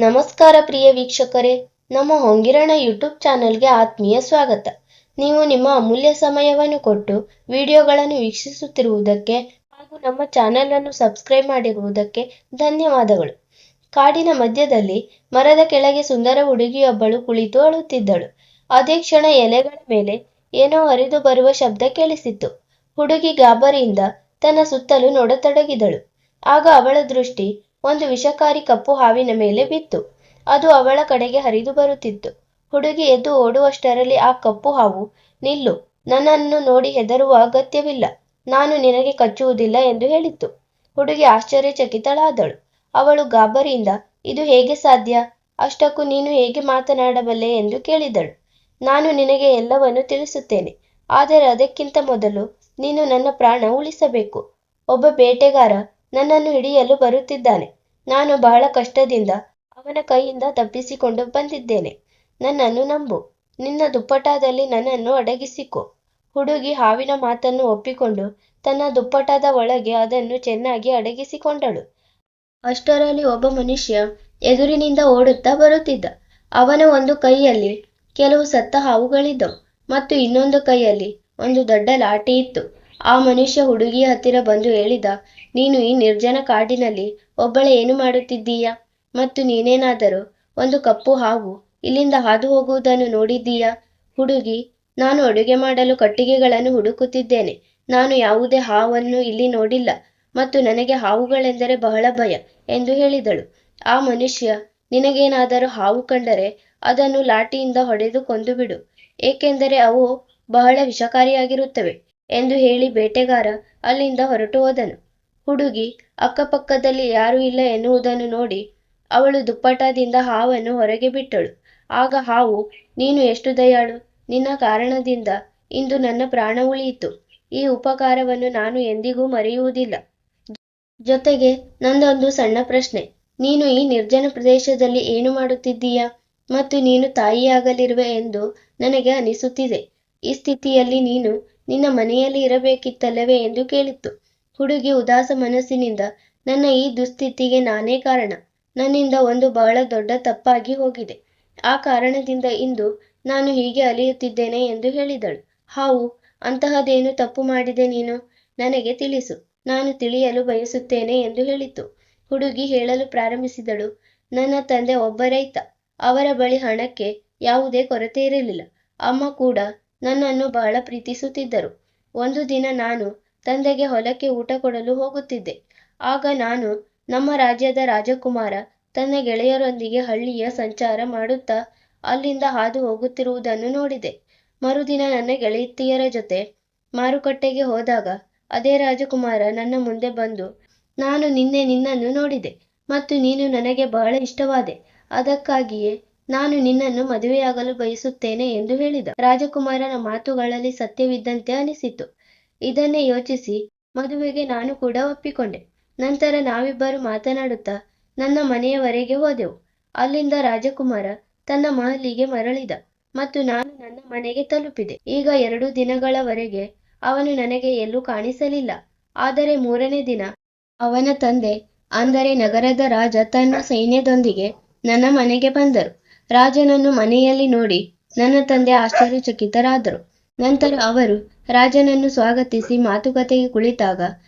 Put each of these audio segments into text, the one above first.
ನಮಸ್ಕಾರ ಪ್ರಿಯ ವೀಕ್ಷಕರೇ, ನಮ್ಮ ಹೊಂಗಿರಣ ಯೂಟ್ಯೂಬ್ ಚಾನೆಲ್ಗೆ ಆತ್ಮೀಯ ಸ್ವಾಗತ. ನೀವು ನಿಮ್ಮ ಅಮೂಲ್ಯ ಸಮಯವನ್ನು ಕೊಟ್ಟು ವಿಡಿಯೋಗಳನ್ನು ವೀಕ್ಷಿಸುತ್ತಿರುವುದಕ್ಕೆ ಹಾಗೂ ನಮ್ಮ ಚಾನೆಲ್ ಅನ್ನು ಸಬ್ಸ್ಕ್ರೈಬ್ ಮಾಡಿರುವುದಕ್ಕೆ ಧನ್ಯವಾದಗಳು. ಕಾಡಿನ ಮಧ್ಯದಲ್ಲಿ ಮರದ ಕೆಳಗೆ ಸುಂದರ ಹುಡುಗಿಯೊಬ್ಬಳು ಕುಳಿತು ಅಳುತ್ತಿದ್ದಳು. ಅದೇ ಕ್ಷಣ ಎಲೆಗಳ ಮೇಲೆ ಏನೋ ಹರಿದು ಬರುವ ಶಬ್ದ ಕೇಳಿಸಿತ್ತು. ಹುಡುಗಿ ಗಾಬರಿಯಿಂದ ತನ್ನ ಸುತ್ತಲೂ ನೋಡತೊಡಗಿದಳು. ಆಗ ಅವಳ ದೃಷ್ಟಿ ಒಂದು ವಿಷಕಾರಿ ಕಪ್ಪು ಹಾವಿನ ಮೇಲೆ ಬಿತ್ತು. ಅದು ಅವಳ ಕಡೆಗೆ ಹರಿದು ಬರುತ್ತಿತ್ತು. ಹುಡುಗಿ ಎದ್ದು ಓಡುವಷ್ಟರಲ್ಲಿ ಆ ಕಪ್ಪು ಹಾವು, ನಿಲ್ಲು, ನನ್ನನ್ನು ನೋಡಿ ಹೆದರುವ ಅಗತ್ಯವಿಲ್ಲ, ನಾನು ನಿನಗೆ ಕಚ್ಚುವುದಿಲ್ಲ ಎಂದು ಹೇಳಿತ್ತು. ಹುಡುಗಿ ಆಶ್ಚರ್ಯಚಕಿತಳಾದಳು. ಅವಳು ಗಾಬರಿಯಿಂದ, ಇದು ಹೇಗೆ ಸಾಧ್ಯ, ಅಷ್ಟಕ್ಕೂ ನೀನು ಹೇಗೆ ಮಾತನಾಡಬಲ್ಲೆ ಎಂದು ಕೇಳಿದಳು. ನಾನು ನಿನಗೆ ಎಲ್ಲವನ್ನು ತಿಳಿಸುತ್ತೇನೆ, ಆದರೆ ಅದಕ್ಕಿಂತ ಮೊದಲು ನೀನು ನನ್ನ ಪ್ರಾಣ ಉಳಿಸಬೇಕು. ಒಬ್ಬ ಬೇಟೆಗಾರ ನನ್ನನ್ನು ಹಿಡಿಯಲು ಬರುತ್ತಿದ್ದಾನೆ. ನಾನು ಬಹಳ ಕಷ್ಟದಿಂದ ಅವನ ಕೈಯಿಂದ ತಪ್ಪಿಸಿಕೊಂಡು ಬಂದಿದ್ದೇನೆ. ನನ್ನನ್ನು ನಂಬು, ನಿನ್ನ ದುಪ್ಪಟಾದಲ್ಲಿ ನನ್ನನ್ನು ಅಡಗಿಸಿಕೊ. ಹುಡುಗಿ ಹಾವಿನ ಮಾತನ್ನು ಒಪ್ಪಿಕೊಂಡು ತನ್ನ ದುಪ್ಪಟದ ಒಳಗೆ ಅದನ್ನು ಚೆನ್ನಾಗಿ ಅಡಗಿಸಿಕೊಂಡಳು. ಅಷ್ಟರಲ್ಲಿ ಒಬ್ಬ ಮನುಷ್ಯ ಎದುರಿನಿಂದ ಓಡುತ್ತಾ ಬರುತ್ತಿದ್ದ. ಅವನ ಒಂದು ಕೈಯಲ್ಲಿ ಕೆಲವು ಸತ್ತ ಹಾವುಗಳಿದ್ದವು ಮತ್ತು ಇನ್ನೊಂದು ಕೈಯಲ್ಲಿ ಒಂದು ದೊಡ್ಡ ಲಾಠಿ ಇತ್ತು. ಆ ಮನುಷ್ಯ ಹುಡುಗಿಯ ಹತ್ತಿರ ಬಂದು ಹೇಳಿದ, ನೀನು ಈ ನಿರ್ಜನ ಕಾಡಿನಲ್ಲಿ ಒಬ್ಬಳೇ ಏನು ಮಾಡುತ್ತಿದ್ದೀಯಾ? ಮತ್ತು ನೀನೇನಾದರೂ ಒಂದು ಕಪ್ಪು ಹಾವು ಇಲ್ಲಿಂದ ಹಾದು ಹೋಗುವುದನ್ನು ನೋಡಿದ್ದೀಯಾ? ಹುಡುಗಿ, ನಾನು ಅಡುಗೆ ಮಾಡಲು ಕಟ್ಟಿಗೆಗಳನ್ನು ಹುಡುಕುತ್ತಿದ್ದೇನೆ. ನಾನು ಯಾವುದೇ ಹಾವನ್ನು ಇಲ್ಲಿ ನೋಡಿಲ್ಲ ಮತ್ತು ನನಗೆ ಹಾವುಗಳೆಂದರೆ ಬಹಳ ಭಯ ಎಂದು ಹೇಳಿದಳು. ಆ ಮನುಷ್ಯ, ನಿನಗೇನಾದರೂ ಹಾವು ಕಂಡರೆ ಅದನ್ನು ಲಾಠಿಯಿಂದ ಹೊಡೆದು ಕೊಂದು ಬಿಡು, ಏಕೆಂದರೆ ಅವು ಬಹಳ ವಿಷಕಾರಿಯಾಗಿರುತ್ತವೆ ಎಂದು ಹೇಳಿ ಬೇಟೆಗಾರ ಅಲ್ಲಿಂದ ಹೊರಟು ಹೋದನು. ಹುಡುಗಿ ಅಕ್ಕಪಕ್ಕದಲ್ಲಿ ಯಾರೂ ಇಲ್ಲ ಎನ್ನುವುದನ್ನು ನೋಡಿ ಅವಳು ದುಪ್ಪಟದಿಂದ ಹಾವನ್ನು ಹೊರಗೆ ಬಿಟ್ಟಳು. ಆಗ ಹಾವು, ನೀನು ಎಷ್ಟು ದಯಾಳು, ನಿನ್ನ ಕಾರಣದಿಂದ ಇಂದು ನನ್ನ ಪ್ರಾಣ ಉಳಿಯಿತು. ಈ ಉಪಕಾರವನ್ನು ನಾನು ಎಂದಿಗೂ ಮರೆಯುವುದಿಲ್ಲ. ಜೊತೆಗೆ ನಂದೊಂದು ಸಣ್ಣ ಪ್ರಶ್ನೆ, ನೀನು ಈ ನಿರ್ಜನ ಪ್ರದೇಶದಲ್ಲಿ ಏನು ಮಾಡುತ್ತಿದ್ದೀಯಾ? ಮತ್ತು ನೀನು ತಾಯಿಯಾಗಲಿರುವೆ ಎಂದು ನನಗೆ ಅನಿಸುತ್ತಿದೆ. ಈ ಸ್ಥಿತಿಯಲ್ಲಿ ನೀನು ನಿನ್ನ ಮನೆಯಲ್ಲಿ ಇರಬೇಕಿತ್ತಲ್ಲವೇ ಎಂದು ಕೇಳಿತ್ತು. ಹುಡುಗಿ ಉದಾಸ ಮನಸ್ಸಿನಿಂದ, ನನ್ನ ಈ ದುಸ್ಥಿತಿಗೆ ನಾನೇ ಕಾರಣ. ನನ್ನಿಂದ ಒಂದು ಬಹಳ ದೊಡ್ಡ ತಪ್ಪಾಗಿ ಹೋಗಿದೆ. ಆ ಕಾರಣದಿಂದ ಇಂದು ನಾನು ಹೀಗೆ ಅಲಿಯುತ್ತಿದ್ದೇನೆ ಎಂದು ಹೇಳಿದಳು. ಹಾವು, ಅಂತಹದೇನು ತಪ್ಪು ಮಾಡಿದೆ ನೀನು? ನನಗೆ ತಿಳಿಸು, ನಾನು ತಿಳಿಯಲು ಬಯಸುತ್ತೇನೆ ಎಂದು ಹೇಳಿತು. ಹುಡುಗಿ ಹೇಳಲು ಪ್ರಾರಂಭಿಸಿದಳು, ನನ್ನ ತಂದೆ ಒಬ್ಬ ರೈತ. ಅವರ ಬಳಿ ಹಣಕ್ಕೆ ಯಾವುದೇ ಕೊರತೆ ಇರಲಿಲ್ಲ. ಅಮ್ಮ ಕೂಡ ನನ್ನನ್ನು ಬಹಳ ಪ್ರೀತಿಸುತ್ತಿದ್ದರು. ಒಂದು ದಿನ ನಾನು ತಂದೆಗೆ ಹೊಲಕ್ಕೆ ಊಟ ಕೊಡಲು ಹೋಗುತ್ತಿದ್ದೆ. ಆಗ ನಾನು ನಮ್ಮ ರಾಜ್ಯದ ರಾಜಕುಮಾರ ತನ್ನ ಗೆಳೆಯರೊಂದಿಗೆ ಹಳ್ಳಿಯ ಸಂಚಾರ ಮಾಡುತ್ತಾ ಅಲ್ಲಿಂದ ಹಾದು ಹೋಗುತ್ತಿರುವುದನ್ನು ನೋಡಿದೆ. ಮರುದಿನ ನನ್ನ ಗೆಳತಿಯರ ಜೊತೆ ಮಾರುಕಟ್ಟೆಗೆ ಹೋದಾಗ ಅದೇ ರಾಜಕುಮಾರ ನನ್ನ ಮುಂದೆ ಬಂದು, ನಾನು ನಿನ್ನೆ ನಿನ್ನನ್ನು ನೋಡಿದೆ ಮತ್ತು ನೀನು ನನಗೆ ಬಹಳ ಇಷ್ಟವಾದೆ. ಅದಕ್ಕಾಗಿಯೇ ನಾನು ನಿನ್ನನ್ನು ಮದುವೆಯಾಗಲು ಬಯಸುತ್ತೇನೆ ಎಂದು ಹೇಳಿದ. ರಾಜಕುಮಾರನ ಮಾತುಗಳಲ್ಲಿ ಸತ್ಯವಿದ್ದಂತೆ ಅನಿಸಿತು. ಇದನ್ನೇ ಯೋಚಿಸಿ ಮದುವೆಗೆ ನಾನು ಕೂಡ ಒಪ್ಪಿಕೊಂಡೆ. ನಂತರ ನಾವಿಬ್ಬರು ಮಾತನಾಡುತ್ತಾ ನನ್ನ ಮನೆಯವರೆಗೆ ಹೋದೆವು. ಅಲ್ಲಿಂದ ರಾಜಕುಮಾರ ತನ್ನ ಮಹಲಿಗೆ ಮರಳಿದ ಮತ್ತು ನಾನು ನನ್ನ ಮನೆಗೆ ತಲುಪಿದೆ. ಈಗ 2 ದಿನಗಳವರೆಗೆ ಅವನು ನನಗೆ ಎಲ್ಲೂ ಕಾಣಿಸಲಿಲ್ಲ. ಆದರೆ 3ನೇ ದಿನ ಅವನ ತಂದೆ, ಅಂದರೆ ನಗರದ ರಾಜ, ತನ್ನ ಸೈನ್ಯದೊಂದಿಗೆ ನನ್ನ ಮನೆಗೆ ಬಂದರು. ರಾಜನನ್ನು ಮನೆಯಲ್ಲಿ ನೋಡಿ ನನ್ನ ತಂದೆ ಆಶ್ಚರ್ಯಚಕಿತರಾದರು. ನಂತರ ಅವರು ರಾಜನನ್ನು ಸ್ವಾಗತಿಸಿ ಮಾತುಕತೆಗೆ ಕುಳಿತಾಗ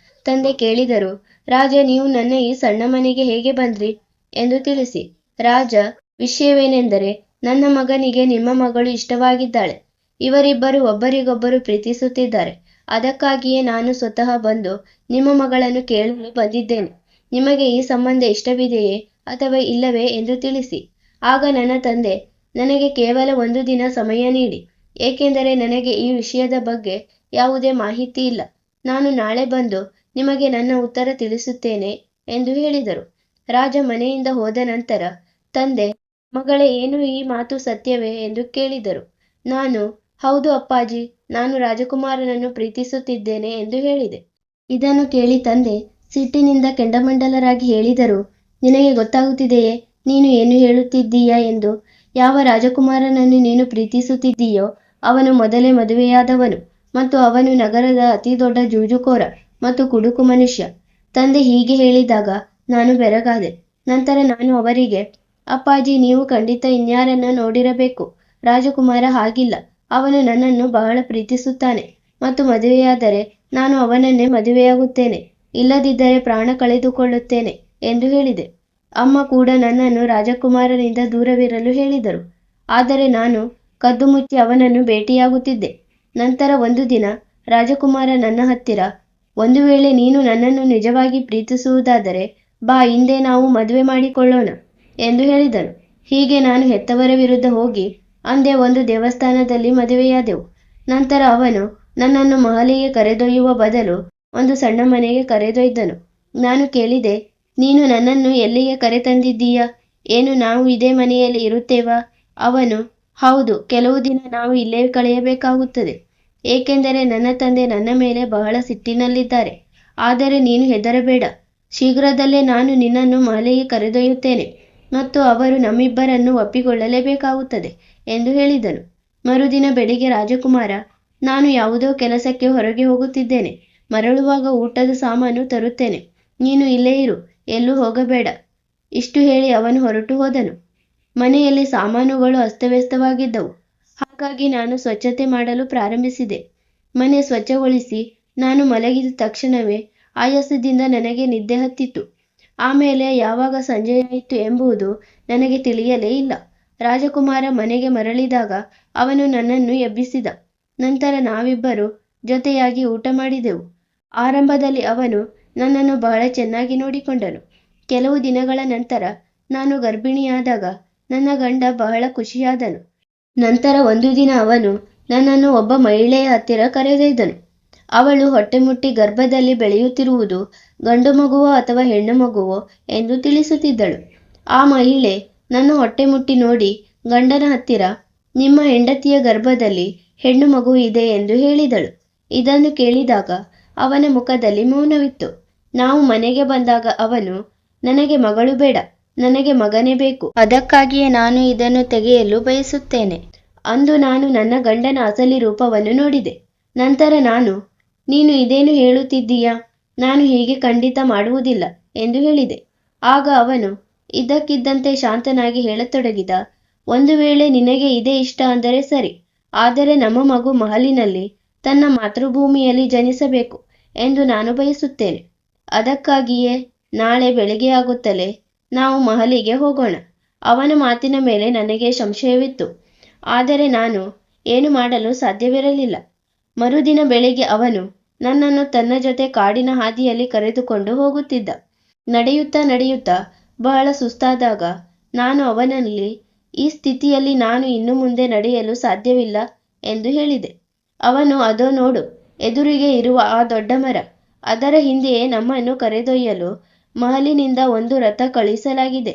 ತಂದೆ ಕೇಳಿದರು, ರಾಜ, ನೀವು ನನ್ನ ಈ ಸಣ್ಣ ಮನೆಗೆ ಹೇಗೆ ಬಂದ್ರಿ ಎಂದು ತಿಳಿಸಿ. ರಾಜ, ವಿಷಯವೇನೆಂದರೆ ನನ್ನ ಮಗನಿಗೆ ನಿಮ್ಮ ಮಗಳು ಇಷ್ಟವಾಗಿದ್ದಾಳೆ. ಇವರಿಬ್ಬರು ಒಬ್ಬರಿಗೊಬ್ಬರು ಪ್ರೀತಿಸುತ್ತಿದ್ದಾರೆ. ಅದಕ್ಕಾಗಿಯೇ ನಾನು ಸ್ವತಃ ಬಂದು ನಿಮ್ಮ ಮಗಳನ್ನು ಕೇಳಲು ಬಂದಿದ್ದೇನೆ. ನಿಮಗೆ ಈ ಸಂಬಂಧ ಇಷ್ಟವಿದೆಯೇ ಅಥವಾ ಇಲ್ಲವೇ ಎಂದು ತಿಳಿಸಿ. ಆಗ ನನ್ನ ತಂದೆ, ನನಗೆ ಕೇವಲ 1 ದಿನ ಸಮಯ ನೀಡಿ, ಏಕೆಂದರೆ ನನಗೆ ಈ ವಿಷಯದ ಬಗ್ಗೆ ಯಾವುದೇ ಮಾಹಿತಿ ಇಲ್ಲ. ನಾನು ನಾಳೆ ಬಂದು ನಿಮಗೆ ನನ್ನ ಉತ್ತರ ತಿಳಿಸುತ್ತೇನೆ ಎಂದು ಹೇಳಿದರು. ರಾಜ ಮನೆಯಿಂದ ಹೋದ ನಂತರ ತಂದೆ, ಮಗಳೇ, ಏನು ಈ ಮಾತು ಸತ್ಯವೇ ಎಂದು ಕೇಳಿದರು. ನಾನು, ಹೌದು ಅಪ್ಪಾಜಿ, ನಾನು ರಾಜಕುಮಾರನನ್ನು ಪ್ರೀತಿಸುತ್ತಿದ್ದೇನೆ ಎಂದು ಹೇಳಿದೆ. ಇದನ್ನು ಕೇಳಿ ತಂದೆ ಸಿಟ್ಟಿನಿಂದ ಕೆಂಡಮಂಡಲರಾಗಿ ಹೇಳಿದರು, ನಿನಗೆ ಗೊತ್ತಾಗುತ್ತಿದೆಯೇ ನೀನು ಏನು ಹೇಳುತ್ತಿದ್ದೀಯಾ ಎಂದು? ಯಾವ ರಾಜಕುಮಾರನನ್ನು ನೀನು ಪ್ರೀತಿಸುತ್ತಿದ್ದೀಯೋ ಅವನು ಮೊದಲೇ ಮದುವೆಯಾದವನು ಮತ್ತು ಅವನು ನಗರದ ಅತಿ ದೊಡ್ಡ ಜೂಜುಕೋರ ಮತ್ತು ಕುಡುಕು ಮನುಷ್ಯ. ತಂದೆ ಹೀಗೆ ಹೇಳಿದಾಗ ನಾನು ಬೆರಗಾದೆ. ನಂತರ ನಾನು ಅವರಿಗೆ, ಅಪ್ಪಾಜಿ, ನೀವು ಖಂಡಿತ ಇನ್ಯಾರನ್ನ ನೋಡಿರಬೇಕು. ರಾಜಕುಮಾರ ಹಾಗಿಲ್ಲ. ಅವನು ನನ್ನನ್ನು ಬಹಳ ಪ್ರೀತಿಸುತ್ತಾನೆ ಮತ್ತು ಮದುವೆಯಾದರೆ ನಾನು ಅವನನ್ನೇ ಮದುವೆಯಾಗುತ್ತೇನೆ, ಇಲ್ಲದಿದ್ದರೆ ಪ್ರಾಣ ಕಳೆದುಕೊಳ್ಳುತ್ತೇನೆ ಎಂದು ಹೇಳಿದೆ. ಅಮ್ಮ ಕೂಡ ನನ್ನನ್ನು ರಾಜಕುಮಾರನಿಂದ ದೂರವಿರಲು ಹೇಳಿದರು. ಆದರೆ ನಾನು ಕದ್ದು ಮುಚ್ಚಿ ಅವನನ್ನು ಭೇಟಿಯಾಗುತ್ತಿದ್ದೆ. ನಂತರ ಒಂದು ದಿನ ರಾಜಕುಮಾರ ನನ್ನ ಹತ್ತಿರ, ಒಂದು ವೇಳೆ ನೀನು ನನ್ನನ್ನು ನಿಜವಾಗಿ ಪ್ರೀತಿಸುವುದಾದರೆ ಬಾ, ಹಿಂದೆ ನಾವು ಮದುವೆ ಮಾಡಿಕೊಳ್ಳೋಣ ಎಂದು ಹೇಳಿದನು. ಹೀಗೆ ನಾನು ಹೆತ್ತವರ ವಿರುದ್ಧ ಹೋಗಿ ಅಂದೇ ಒಂದು ದೇವಸ್ಥಾನದಲ್ಲಿ ಮದುವೆಯಾದೆವು. ನಂತರ ಅವನು ನನ್ನನ್ನು ಮಹಲಿಗೆ ಕರೆದೊಯ್ಯುವ ಬದಲು ಒಂದು ಸಣ್ಣ ಮನೆಗೆ ಕರೆದೊಯ್ದನು. ನಾನು ಕೇಳಿದೆ, ನೀನು ನನ್ನನ್ನು ಎಲ್ಲಿಗೆ ಕರೆತಂದಿದ್ದೀಯಾ? ಏನು ನಾವು ಇದೇ ಮನೆಯಲ್ಲಿ ಇರುತ್ತೇವಾ? ಅವನು, ಹೌದು, ಕೆಲವು ದಿನ ನಾವು ಇಲ್ಲೇ ಕಳೆಯಬೇಕಾಗುತ್ತದೆ, ಏಕೆಂದರೆ ನನ್ನ ತಂದೆ ನನ್ನ ಮೇಲೆ ಬಹಳ ಸಿಟ್ಟಿನಲ್ಲಿದ್ದಾರೆ. ಆದರೆ ನೀನು ಹೆದರಬೇಡ, ಶೀಘ್ರದಲ್ಲೇ ನಾನು ನಿನ್ನನ್ನು ಮಹಲಿಗೆ ಕರೆದೊಯ್ಯುತ್ತೇನೆ ಮತ್ತು ಅವರು ನಮ್ಮಿಬ್ಬರನ್ನು ಒಪ್ಪಿಕೊಳ್ಳಲೇಬೇಕಾಗುತ್ತದೆ ಎಂದು ಹೇಳಿದನು. ಮರುದಿನ ಬೆಳಿಗ್ಗೆ ರಾಜಕುಮಾರ, ನಾನು ಯಾವುದೋ ಕೆಲಸಕ್ಕೆ ಹೊರಗೆ ಹೋಗುತ್ತಿದ್ದೇನೆ, ಮರಳುವಾಗ ಊಟದ ಸಾಮಾನು ತರುತ್ತೇನೆ, ನೀನು ಇಲ್ಲೇ ಇರು, ಎಲ್ಲೂ ಹೋಗಬೇಡ. ಇಷ್ಟು ಹೇಳಿ ಅವನು ಹೊರಟು ಹೋದನು. ಮನೆಯಲ್ಲಿ ಸಾಮಾನುಗಳು ಅಸ್ತವ್ಯಸ್ತವಾಗಿದ್ದವು. ಹಾಗಾಗಿ ನಾನು ಸ್ವಚ್ಛತೆ ಮಾಡಲು ಪ್ರಾರಂಭಿಸಿದೆ. ಮನೆ ಸ್ವಚ್ಛಗೊಳಿಸಿ ನಾನು ಮಲಗಿದ ತಕ್ಷಣವೇ ಆಯಾಸದಿಂದ ನನಗೆ ನಿದ್ದೆ ಹತ್ತಿತು. ಆಮೇಲೆ ಯಾವಾಗ ಸಂಜೆಯಾಯಿತು ಎಂಬುದು ನನಗೆ ತಿಳಿಯಲೇ ಇಲ್ಲ. ರಾಜಕುಮಾರ ಮನೆಗೆ ಮರಳಿದಾಗ ಅವನು ನನ್ನನ್ನು ಎಬ್ಬಿಸಿದ. ನಂತರ ನಾವಿಬ್ಬರು ಜೊತೆಯಾಗಿ ಊಟ ಮಾಡಿದೆವು. ಆರಂಭದಲ್ಲಿ ಅವನು ನನ್ನನ್ನು ಬಹಳ ಚೆನ್ನಾಗಿ ನೋಡಿಕೊಂಡನು. ಕೆಲವು ದಿನಗಳ ನಂತರ ನಾನು ಗರ್ಭಿಣಿಯಾದಾಗ ನನ್ನ ಗಂಡ ಬಹಳ ಖುಷಿಯಾದನು. ನಂತರ ಒಂದು ದಿನ ಅವನು ನನ್ನನ್ನು ಒಬ್ಬ ಮಹಿಳೆಯ ಹತ್ತಿರ ಕರೆದೊಯ್ದನು. ಅವಳು ಹೊಟ್ಟೆ ಮುಟ್ಟಿ ಗರ್ಭದಲ್ಲಿ ಬೆಳೆಯುತ್ತಿರುವುದು ಗಂಡು ಮಗುವೋ ಅಥವಾ ಹೆಣ್ಣು ಮಗುವೋ ಎಂದು ತಿಳಿಸುತ್ತಿದ್ದಳು. ಆ ಮಹಿಳೆ ನನ್ನ ಹೊಟ್ಟೆ ಮುಟ್ಟಿ ನೋಡಿ ಗಂಡನ ಹತ್ತಿರ, ನಿಮ್ಮ ಹೆಂಡತಿಯ ಗರ್ಭದಲ್ಲಿ ಹೆಣ್ಣು ಮಗು ಇದೆ ಎಂದು ಹೇಳಿದಳು. ಇದನ್ನು ಕೇಳಿದಾಗ ಅವನ ಮುಖದಲ್ಲಿ ಮೌನವಿತ್ತು. ನಾವು ಮನೆಗೆ ಬಂದಾಗ ಅವನು, ನನಗೆ ಮಗಳು ಬೇಡ, ನನಗೆ ಮಗನೇ ಬೇಕು, ಅದಕ್ಕಾಗಿಯೇ ನಾನು ಇದನ್ನು ತೆಗೆಯಲು ಬಯಸುತ್ತೇನೆ. ಅಂದು ನಾನು ನನ್ನ ಗಂಡನ ಅಸಲಿ ರೂಪವನ್ನು ನೋಡಿದೆ. ನಂತರ ನಾನು, ನೀನು ಇದೇನು ಹೇಳುತ್ತಿದ್ದೀಯಾ? ನಾನು ಹೀಗೆ ಖಂಡಿತ ಮಾಡುವುದಿಲ್ಲ ಎಂದು ಹೇಳಿದೆ. ಆಗ ಅವನು ಇದ್ದಕ್ಕಿದ್ದಂತೆ ಶಾಂತನಾಗಿ ಹೇಳತೊಡಗಿದ, ಒಂದು ವೇಳೆ ನಿನಗೆ ಇದೇ ಇಷ್ಟ ಅಂದರೆ ಸರಿ, ಆದರೆ ನಮ್ಮ ಮಗು ಮಹಲಿನಲ್ಲಿ ತನ್ನ ಮಾತೃಭೂಮಿಯಲ್ಲಿ ಜನಿಸಬೇಕು ಎಂದು ನಾನು ಬಯಸುತ್ತೇನೆ. ಅದಕ್ಕಾಗಿಯೇ ನಾಳೆ ಬೆಳಗ್ಗೆಯಾಗುತ್ತಲೇ ನಾವು ಮಹಲಿಗೆ ಹೋಗೋಣ. ಅವನ ಮಾತಿನ ಮೇಲೆ ನನಗೆ ಸಂಶಯವಿತ್ತು, ಆದರೆ ನಾನು ಏನು ಮಾಡಲು ಸಾಧ್ಯವಿರಲಿಲ್ಲ. ಮರುದಿನ ಬೆಳಿಗ್ಗೆ ಅವನು ನನ್ನನ್ನು ತನ್ನ ಜೊತೆ ಕಾಡಿನ ಹಾದಿಯಲ್ಲಿ ಕರೆದುಕೊಂಡು ಹೋಗುತ್ತಿದ್ದ. ನಡೆಯುತ್ತಾ ನಡೆಯುತ್ತಾ ಬಹಳ ಸುಸ್ತಾದಾಗ ನಾನು ಅವನಲ್ಲಿ, ಈ ಸ್ಥಿತಿಯಲ್ಲಿ ನಾನು ಇನ್ನು ಮುಂದೆ ನಡೆಯಲು ಸಾಧ್ಯವಿಲ್ಲ ಎಂದು ಹೇಳಿದೆ. ಅವನು, ಅದೋ ನೋಡು, ಎದುರಿಗೆ ಇರುವ ಆ ದೊಡ್ಡ ಮರ, ಅದರ ಹಿಂದೆಯೇ ನಮ್ಮನ್ನು ಕರೆದೊಯ್ಯಲು ಮಹಲಿನಿಂದ ಒಂದು ರಥ ಕಳುಹಿಸಲಾಗಿದೆ.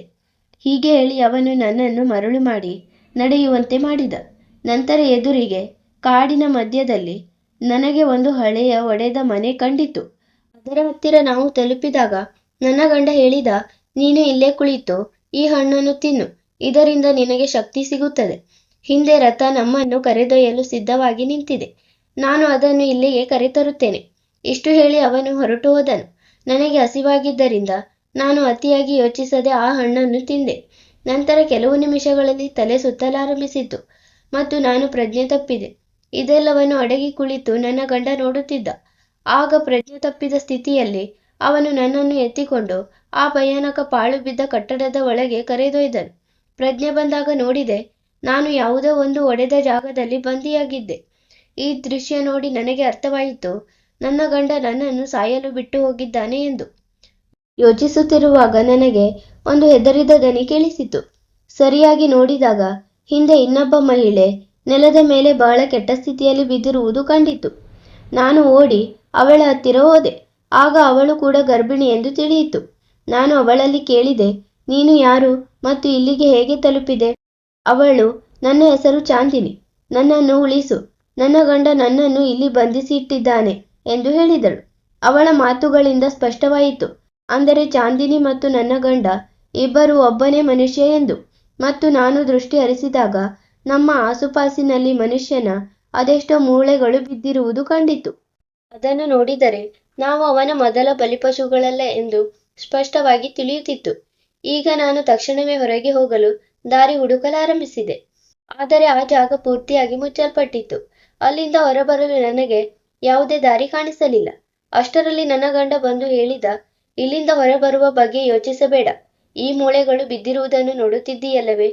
ಹೀಗೆ ಹೇಳಿ ಅವನು ನನ್ನನ್ನು ಮರಳು ಮಾಡಿ ನಡೆಯುವಂತೆ ಮಾಡಿದ. ನಂತರ ಎದುರಿಗೆ ಕಾಡಿನ ಮಧ್ಯದಲ್ಲಿ ನನಗೆ ಒಂದು ಹಳೆಯ ಒಡೆದ ಮನೆ ಕಂಡಿತು. ಅದರ ಹತ್ತಿರ ನಾವು ತಲುಪಿದಾಗ ನನ್ನ ಗಂಡ ಹೇಳಿದ, ನೀನು ಇಲ್ಲೇ ಕುಳಿತು ಈ ಹಣ್ಣನ್ನು ತಿನ್ನು, ಇದರಿಂದ ನಿನಗೆ ಶಕ್ತಿ ಸಿಗುತ್ತದೆ. ಹಿಂದೆ ರಥ ನಮ್ಮನ್ನು ಕರೆದೊಯ್ಯಲು ಸಿದ್ಧವಾಗಿ ನಿಂತಿದೆ, ನಾನು ಅದನ್ನು ಇಲ್ಲಿಗೆ ಕರೆತರುತ್ತೇನೆ. ಇಷ್ಟು ಹೇಳಿ ಅವನು ಹೊರಟು ಹೋದನು. ನನಗೆ ಹಸಿವಾಗಿದ್ದರಿಂದ ನಾನು ಅತಿಯಾಗಿ ಯೋಚಿಸದೆ ಆ ಹಣ್ಣನ್ನು ತಿಂದೆ. ನಂತರ ಕೆಲವು ನಿಮಿಷಗಳಲ್ಲಿ ತಲೆ ಸುತ್ತಲಾರಂಭಿಸಿತು ಮತ್ತು ನಾನು ಪ್ರಜ್ಞೆ ತಪ್ಪಿದೆ. ಇದೆಲ್ಲವನ್ನು ಅಡಗಿ ಕುಳಿತು ನನ್ನ ಗಂಡ ನೋಡುತ್ತಿದ್ದ. ಆಗ ಪ್ರಜ್ಞೆ ತಪ್ಪಿದ ಸ್ಥಿತಿಯಲ್ಲಿ ಅವನು ನನ್ನನ್ನು ಎತ್ತಿಕೊಂಡು ಆ ಭಯಾನಕ ಪಾಳು ಬಿದ್ದ ಕಟ್ಟಡದ ಒಳಗೆ ಕರೆದೊಯ್ದನು. ಪ್ರಜ್ಞೆ ಬಂದಾಗ ನೋಡಿದೆ, ನಾನು ಯಾವುದೋ ಒಂದು ಒಡೆದ ಜಾಗದಲ್ಲಿ ಬಂದಿಯಾಗಿದ್ದೆ. ಈ ದೃಶ್ಯ ನೋಡಿ ನನಗೆ ಅರ್ಥವಾಯಿತು, ನನ್ನ ಗಂಡ ನನ್ನನ್ನು ಸಾಯಲು ಬಿಟ್ಟು ಹೋಗಿದ್ದಾನೆ ಎಂದು. ಯೋಚಿಸುತ್ತಿರುವಾಗ ನನಗೆ ಒಂದು ಹೆದರಿದ ದನಿ ಕೇಳಿಸಿತು. ಸರಿಯಾಗಿ ನೋಡಿದಾಗ ಹಿಂದೆ ಇನ್ನೊಬ್ಬ ಮಹಿಳೆ ನೆಲದ ಮೇಲೆ ಬಹಳ ಕೆಟ್ಟ ಸ್ಥಿತಿಯಲ್ಲಿ ಬಿದ್ದಿರುವುದು ಕಂಡಿತು. ನಾನು ಓಡಿ ಅವಳ ಹತ್ತಿರ ಹೋದೆ. ಆಗ ಅವಳು ಕೂಡ ಗರ್ಭಿಣಿ ಎಂದು ತಿಳಿಯಿತು. ನಾನು ಅವಳಲ್ಲಿ ಕೇಳಿದೆ, ನೀನು ಯಾರು ಮತ್ತು ಇಲ್ಲಿಗೆ ಹೇಗೆ ತಲುಪಿದೆ? ಅವಳು, ನನ್ನ ಹೆಸರು ಚಾಂದಿನಿ, ನನ್ನನ್ನು ಉಳಿಸು, ನನ್ನ ಗಂಡ ನನ್ನನ್ನು ಇಲ್ಲಿ ಬಂಧಿಸಿ ಇಟ್ಟಿದ್ದಾನೆ ಎಂದು ಹೇಳಿದಳು. ಅವಳ ಮಾತುಗಳಿಂದ ಸ್ಪಷ್ಟವಾಯಿತು, ಅಂದರೆ ಚಾಂದಿನಿ ಮತ್ತು ನನ್ನ ಗಂಡ ಇಬ್ಬರು ಒಬ್ಬನೇ ಮನುಷ್ಯ ಎಂದು. ಮತ್ತು ನಾನು ದೃಷ್ಟಿ ಹರಿಸಿದಾಗ ನಮ್ಮ ಆಸುಪಾಸಿನಲ್ಲಿ ಮನುಷ್ಯನ ಅದೆಷ್ಟೋ ಮೂಳೆಗಳು ಬಿದ್ದಿರುವುದು ಕಂಡಿತು. ಅದನ್ನು ನೋಡಿದರೆ ನಾವು ಅವನ ಮೊದಲ ಬಲಿಪಶುಗಳಲ್ಲ ಎಂದು ಸ್ಪಷ್ಟವಾಗಿ ತಿಳಿಯುತ್ತಿತ್ತು. ಈಗ ನಾನು ತಕ್ಷಣವೇ ಹೊರಗೆ ಹೋಗಲು ದಾರಿ ಹುಡುಕಲಾರಂಭಿಸಿದೆ. ಆದರೆ ಆ ಜಾಗ ಪೂರ್ತಿಯಾಗಿ ಮುಚ್ಚಲ್ಪಟ್ಟಿತ್ತು. ಅಲ್ಲಿಂದ ಹೊರಬರಲು ನನಗೆ ಯಾವುದೇ ದಾರಿ ಕಾಣಿಸಲಿಲ್ಲ. ಅಷ್ಟರಲ್ಲಿ ನನ್ನ ಗಂಡ ಬಂದು ಹೇಳಿದ, ಇಲ್ಲಿಂದ ಹೊರಬರುವ ಬಗ್ಗೆ ಯೋಚಿಸಬೇಡ. ಈ ಮೂಳೆಗಳು ಬಿದ್ದಿರುವುದನ್ನು ನೋಡುತ್ತಿದ್ದೀಯಲ್ಲವೇ?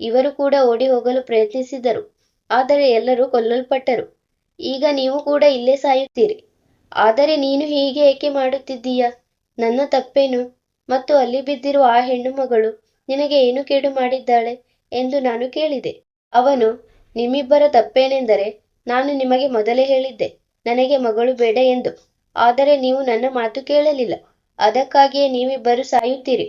ಇವರು ಕೂಡ ಓಡಿ ಹೋಗಲು ಪ್ರಯತ್ನಿಸಿದರು, ಆದರೆ ಎಲ್ಲರೂ ಕೊಲ್ಲಲ್ಪಟ್ಟರು. ಈಗ ನೀವು ಕೂಡ ಇಲ್ಲೇ ಸಾಯುತ್ತೀರಿ. ಆದರೆ ನೀನು ಹೀಗೆ ಏಕೆ ಮಾಡುತ್ತಿದ್ದೀಯ? ನನ್ನ ತಪ್ಪೇನು? ಮತ್ತು ಅಲ್ಲಿ ಬಿದ್ದಿರುವ ಆ ಹೆಣ್ಣು ಮಗಳು ನಿನಗೆ ಏನು ಕೇಡು ಮಾಡಿದ್ದಾಳೆ ಎಂದು ನಾನು ಕೇಳಿದೆ. ಅವನು, ನಿಮ್ಮಿಬ್ಬರ ತಪ್ಪೇನೆಂದರೆ ನಾನು ನಿಮಗೆ ಮೊದಲೇ ಹೇಳಿದ್ದೆ, ನನಗೆ ಮಗಳು ಬೇಡ ಎಂದು. ಆದರೆ ನೀವು ನನ್ನ ಮಾತು ಕೇಳಲಿಲ್ಲ. ಅದಕ್ಕಾಗಿಯೇ ನೀವಿಬ್ಬರು ಸಾಯುತ್ತೀರಿ.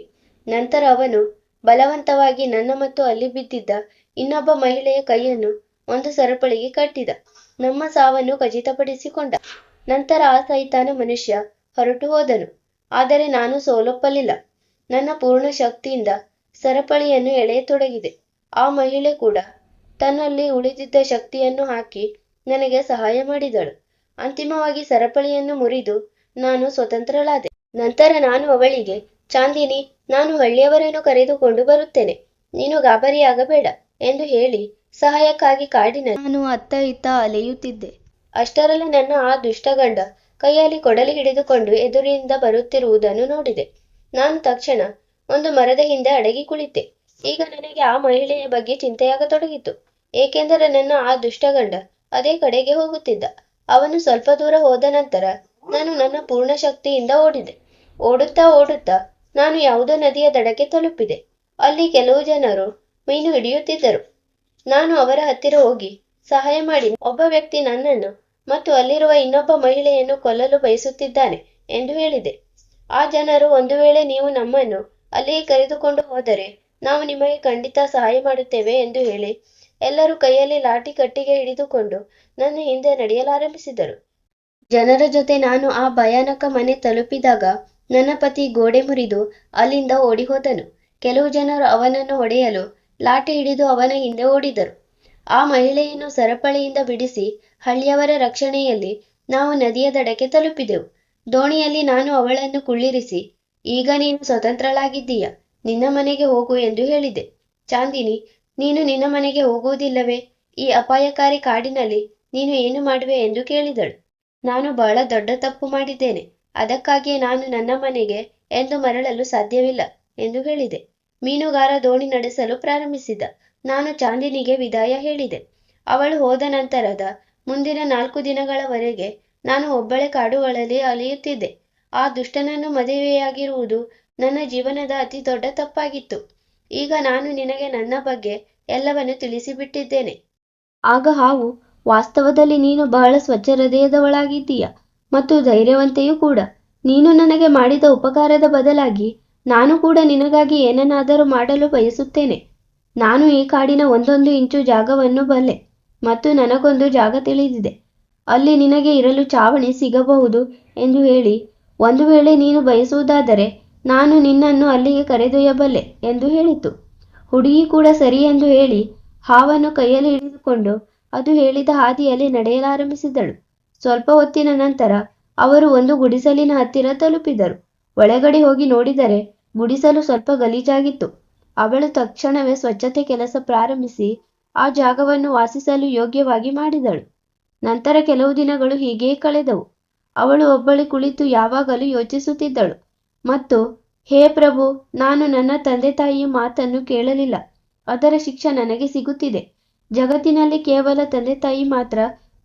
ನಂತರ ಅವನು ಬಲವಂತವಾಗಿ ನನ್ನ ಮತ್ತು ಅಲ್ಲಿ ಬಿದ್ದಿದ್ದ ಇನ್ನೊಬ್ಬ ಮಹಿಳೆಯ ಕೈಯನ್ನು ಒಂದು ಸರಪಳಿಗೆ ಕಟ್ಟಿದ. ನಮ್ಮ ಸಾವನ್ನು ಖಚಿತಪಡಿಸಿಕೊಂಡ. ನಂತರ ಆ ಸೈತಾನ ಮನುಷ್ಯ ಹೊರಟು ಹೋದನು. ಆದರೆ ನಾನು ಸೋಲೊಪ್ಪಲಿಲ್ಲ. ನನ್ನ ಪೂರ್ಣ ಶಕ್ತಿಯಿಂದ ಸರಪಳಿಯನ್ನು ಎಳೆಯತೊಡಗಿದೆ. ಆ ಮಹಿಳೆ ಕೂಡ ತನ್ನಲ್ಲಿ ಉಳಿದಿದ್ದ ಶಕ್ತಿಯನ್ನು ಹಾಕಿ ನನಗೆ ಸಹಾಯ ಮಾಡಿದಳು. ಅಂತಿಮವಾಗಿ ಸರಪಳಿಯನ್ನು ಮುರಿದು ನಾನು ಸ್ವತಂತ್ರಳಾದೆ. ನಂತರ ನಾನು ಅವಳಿಗೆ, ಚಾಂದಿನಿ, ನಾನು ಹಳ್ಳಿಯವರನ್ನು ಕರೆದುಕೊಂಡು ಬರುತ್ತೇನೆ, ನೀನು ಗಾಬರಿಯಾಗಬೇಡ ಎಂದು ಹೇಳಿ ಸಹಾಯಕ್ಕಾಗಿ ಕಾಡಿನಲ್ಲಿ ನಾನು ಅತ್ತ ಇತ್ತ ಅಲೆಯುತ್ತಿದ್ದೆ. ಅಷ್ಟರಲ್ಲಿ ನನ್ನ ಆ ದುಷ್ಟಗಂಡ ಕೈಯಲ್ಲಿ ಕೊಡಲಿ ಹಿಡಿದುಕೊಂಡು ಎದುರಿನಿಂದ ಬರುತ್ತಿರುವುದನ್ನು ನೋಡಿದೆ. ನಾನು ತಕ್ಷಣ ಒಂದು ಮರದ ಹಿಂದೆ ಅಡಗಿ ಕುಳಿತೆ. ಈಗ ನನಗೆ ಆ ಮಹಿಳೆಯ ಬಗ್ಗೆ ಚಿಂತೆಯಾಗತೊಡಗಿತು. ಏಕೆಂದರೆ ನನ್ನ ಆ ದುಷ್ಟಗಂಡ ಅದೇ ಕಡೆಗೆ ಹೋಗುತ್ತಿದ್ದ. ಅವನು ಸ್ವಲ್ಪ ದೂರ ಹೋದ ನಂತರ ನಾನು ನನ್ನ ಪೂರ್ಣ ಶಕ್ತಿಯಿಂದ ಓಡಿದೆ. ಓಡುತ್ತಾ ಓಡುತ್ತಾ ನಾನು ಯಾವುದೋ ನದಿಯ ದಡಕ್ಕೆ ತಲುಪಿದೆ. ಅಲ್ಲಿ ಕೆಲವು ಜನರು ಮೀನು ಹಿಡಿಯುತ್ತಿದ್ದರು. ನಾನು ಅವರ ಹತ್ತಿರ ಹೋಗಿ ಸಹಾಯ ಮಾಡಿ, ಒಬ್ಬ ವ್ಯಕ್ತಿ ನನ್ನನ್ನು ಮತ್ತು ಅಲ್ಲಿರುವ ಇನ್ನೊಬ್ಬ ಮಹಿಳೆಯನ್ನು ಕೊಲ್ಲಲು ಬಯಸುತ್ತಿದ್ದಾನೆ ಎಂದು ಹೇಳಿದೆ. ಆ ಜನರು, ಒಂದು ವೇಳೆ ನೀವು ನಮ್ಮನ್ನು ಅಲ್ಲಿಗೆ ಕರೆದುಕೊಂಡು ಹೋದರೆ ನಾವು ನಿಮಗೆ ಖಂಡಿತ ಸಹಾಯ ಮಾಡುತ್ತೇವೆ ಎಂದು ಹೇಳಿ ಎಲ್ಲರೂ ಕೈಯಲ್ಲಿ ಲಾಠಿ ಕಟ್ಟಿಗೆ ಹಿಡಿದುಕೊಂಡು ನನ್ನ ಹಿಂದೆ ನಡೆಯಲಾರಂಭಿಸಿದರು. ಜನರ ಜೊತೆ ನಾನು ಆ ಭಯಾನಕ ಮನೆ ತಲುಪಿದಾಗ ನನ್ನ ಪತಿ ಗೋಡೆ ಮುರಿದು ಅಲ್ಲಿಂದ ಓಡಿ ಹೋದನು. ಕೆಲವು ಜನರು ಅವನನ್ನು ಹೊಡೆಯಲು ಲಾಠಿ ಹಿಡಿದು ಅವನ ಹಿಂದೆ ಓಡಿದರು. ಆ ಮಹಿಳೆಯನ್ನು ಸರಪಳಿಯಿಂದ ಬಿಡಿಸಿ ಹಳ್ಳಿಯವರ ರಕ್ಷಣೆಯಲ್ಲಿ ನಾವು ನದಿಯ ದಡಕ್ಕೆ ತಲುಪಿದೆವು. ದೋಣಿಯಲ್ಲಿ ನಾನು ಅವಳನ್ನು ಕುಳ್ಳಿರಿಸಿ, ಈಗ ನೀನು ಸ್ವತಂತ್ರಳಾಗಿದ್ದೀಯ, ನಿನ್ನ ಮನೆಗೆ ಹೋಗು ಎಂದು ಹೇಳಿದೆ. ಚಾಂದಿನಿ, ನೀನು ನಿನ್ನ ಮನೆಗೆ ಹೋಗುವುದಿಲ್ಲವೇ? ಈ ಅಪಾಯಕಾರಿ ಕಾಡಿನಲ್ಲಿ ನೀನು ಏನು ಮಾಡುವೆ ಎಂದು ಕೇಳಿದಳು. ನಾನು ಬಹಳ ದೊಡ್ಡ ತಪ್ಪು ಮಾಡಿದ್ದೇನೆ. ಅದಕ್ಕಾಗಿಯೇ ನಾನು ನನ್ನ ಮನೆಗೆ ಎಂದು ಮರಳಲು ಸಾಧ್ಯವಿಲ್ಲ ಎಂದು ಹೇಳಿದೆ. ಮೀನುಗಾರ ದೋಣಿ ನಡೆಸಲು ಪ್ರಾರಂಭಿಸಿದ. ನಾನು ಚಾಂದಿನಿಗೆ ವಿದಾಯ ಹೇಳಿದೆ. ಅವಳು ಹೋದ ನಂತರದ ಮುಂದಿನ 4 ದಿನಗಳವರೆಗೆ ನಾನು ಒಬ್ಬಳೇ ಕಾಡುಗಳಲ್ಲಿ ಅಲೆಯುತ್ತಿದ್ದೆ. ಆ ದುಷ್ಟನನ್ನು ಮದುವೆಯಾಗಿರುವುದು ನನ್ನ ಜೀವನದ ಅತಿ ದೊಡ್ಡ ತಪ್ಪಾಗಿತ್ತು. ಈಗ ನಾನು ನಿನಗೆ ನನ್ನ ಬಗ್ಗೆ ಎಲ್ಲವನ್ನು ತಿಳಿಸಿಬಿಟ್ಟಿದ್ದೇನೆ. ಆಗ ಹಾವು, ವಾಸ್ತವದಲ್ಲಿ ನೀನು ಬಹಳ ಸ್ವಚ್ಛ ಹೃದಯದವಳಾಗಿದ್ದೀಯ ಮತ್ತು ಧೈರ್ಯವಂತೆಯೂ ಕೂಡ. ನೀನು ನನಗೆ ಮಾಡಿದ ಉಪಕಾರದ ಬದಲಾಗಿ ನಾನು ಕೂಡ ನಿನಗಾಗಿ ಏನನ್ನಾದರೂ ಮಾಡಲು ಬಯಸುತ್ತೇನೆ. ನಾನು ಈ ಕಾಡಿನ ಒಂದೊಂದು ಇಂಚು ಜಾಗವನ್ನು ಬಲ್ಲೆ ಮತ್ತು ನನಗೊಂದು ಜಾಗ ತಿಳಿದಿದೆ. ಅಲ್ಲಿ ನಿನಗೆ ಇರಲು ಛಾವಣಿ ಸಿಗಬಹುದು ಎಂದು ಹೇಳಿ, ಒಂದು ವೇಳೆ ನೀನು ಬಯಸುವುದಾದರೆ ನಾನು ನಿನ್ನನ್ನು ಅಲ್ಲಿಗೆ ಕರೆದೊಯ್ಯಬಲ್ಲೆ ಎಂದು ಹೇಳಿತು. ಹುಡುಗಿ ಕೂಡ ಸರಿ ಎಂದು ಹೇಳಿ ಹಾವನ್ನು ಕೈಯಲ್ಲಿ ಹಿಡಿದುಕೊಂಡು ಅದು ಹೇಳಿದ ಹಾದಿಯಲ್ಲಿ ನಡೆಯಲಾರಂಭಿಸಿದಳು. ಸ್ವಲ್ಪ ಹೊತ್ತಿನ ನಂತರ ಅವರು ಒಂದು ಗುಡಿಸಲಿನ ಹತ್ತಿರ ತಲುಪಿದರು. ಒಳಗಡೆ ಹೋಗಿ ನೋಡಿದರೆ ಗುಡಿಸಲು ಸ್ವಲ್ಪ ಗಲೀಜಾಗಿತ್ತು. ಅವಳು ತಕ್ಷಣವೇ ಸ್ವಚ್ಛತೆ ಕೆಲಸ ಪ್ರಾರಂಭಿಸಿ ಆ ಜಾಗವನ್ನು ವಾಸಿಸಲು ಯೋಗ್ಯವಾಗಿ ಮಾಡಿದಳು. ನಂತರ ಕೆಲವು ದಿನಗಳು ಹೀಗೆಯೇ ಕಳೆದವು. ಅವಳು ಒಬ್ಬಳೇ ಕುಳಿತು ಯಾವಾಗಲೂ ಯೋಚಿಸುತ್ತಿದ್ದಳು ಮತ್ತು, ಹೇ ಪ್ರಭು, ನಾನು ನನ್ನ ತಂದೆ ತಾಯಿಯ ಮಾತನ್ನು ಕೇಳಲಿಲ್ಲ. ಅದರ ಶಿಕ್ಷೆ ನನಗೆ ಸಿಗುತ್ತಿದೆ. ಜಗತ್ತಿನಲ್ಲಿ ಕೇವಲ ತಂದೆ ತಾಯಿ ಮಾತ್ರ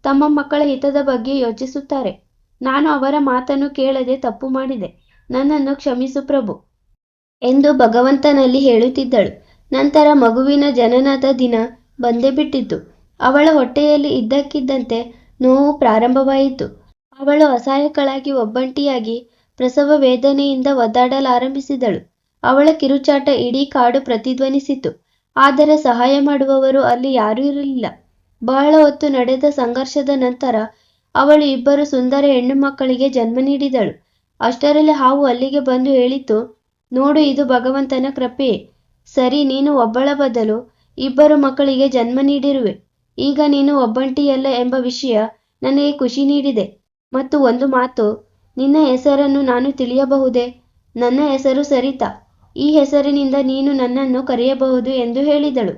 ತಮ್ಮ ಮಕ್ಕಳ ಹಿತದ ಬಗ್ಗೆ ಯೋಚಿಸುತ್ತಾರೆ. ನಾನು ಅವರ ಮಾತನ್ನು ಕೇಳದೆ ತಪ್ಪು ಮಾಡಿದೆ. ನನ್ನನ್ನು ಕ್ಷಮಿಸು ಪ್ರಭು ಎಂದು ಭಗವಂತನಲ್ಲಿ ಹೇಳುತ್ತಿದ್ದಳು. ನಂತರ ಮಗುವಿನ ಜನನದ ದಿನ ಬಂದೇ ಬಿಟ್ಟಿತು. ಅವಳ ಹೊಟ್ಟೆಯಲ್ಲಿ ಇದ್ದಕ್ಕಿದ್ದಂತೆ ನೋವು ಪ್ರಾರಂಭವಾಯಿತು. ಅವಳು ಅಸಹಾಯಕಳಾಗಿ ಒಬ್ಬಂಟಿಯಾಗಿ ಪ್ರಸವ ವೇದನೆಯಿಂದ ಒದ್ದಾಡಲಾರಂಭಿಸಿದಳು. ಅವಳ ಕಿರುಚಾಟ ಇಡೀ ಕಾಡು ಪ್ರತಿಧ್ವನಿಸಿತು. ಆದರೆ ಸಹಾಯ ಮಾಡುವವರು ಅಲ್ಲಿ ಯಾರೂ ಇರಲಿಲ್ಲ. ಬಹಳ ಹೊತ್ತು ನಡೆದ ಸಂಘರ್ಷದ ನಂತರ ಅವಳು 2 ಸುಂದರ ಹೆಣ್ಣು ಮಕ್ಕಳಿಗೆ ಜನ್ಮ ನೀಡಿದಳು. ಅಷ್ಟರಲ್ಲಿ ಹಾವು ಅಲ್ಲಿಗೆ ಬಂದು ಹೇಳಿತು, ನೋಡು, ಇದು ಭಗವಂತನ ಕೃಪೆಯೇ ಸರಿ. ನೀನು ಒಬ್ಬಳ ಬದಲು 2 ಮಕ್ಕಳಿಗೆ ಜನ್ಮ ನೀಡಿರುವೆ. ಈಗ ನೀನು ಒಬ್ಬಂಟಿಯಲ್ಲ ಎಂಬ ವಿಷಯ ನನಗೆ ಖುಷಿ ನೀಡಿದೆ. ಮತ್ತು ಒಂದು ಮಾತು, ನಿನ್ನ ಹೆಸರನ್ನು ನಾನು ತಿಳಿಯಬಹುದೇ? ನನ್ನ ಹೆಸರು ಸರಿತಾ. ಈ ಹೆಸರಿನಿಂದ ನೀನು ನನ್ನನ್ನು ಕರೆಯಬಹುದು ಎಂದು ಹೇಳಿದಳು.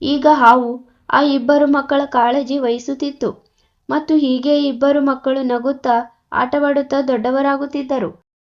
ಈಗ ಹಾವು ಆ ಇಬ್ಬರು ಮಕ್ಕಳ ಕಾಳಜಿ ವಹಿಸುತ್ತಿತ್ತು. ಮತ್ತು ಹೀಗೆ ಇಬ್ಬರು ಮಕ್ಕಳು ನಗುತ್ತಾ ಆಟವಾಡುತ್ತಾ ದೊಡ್ಡವರಾಗುತ್ತಿದ್ದರು.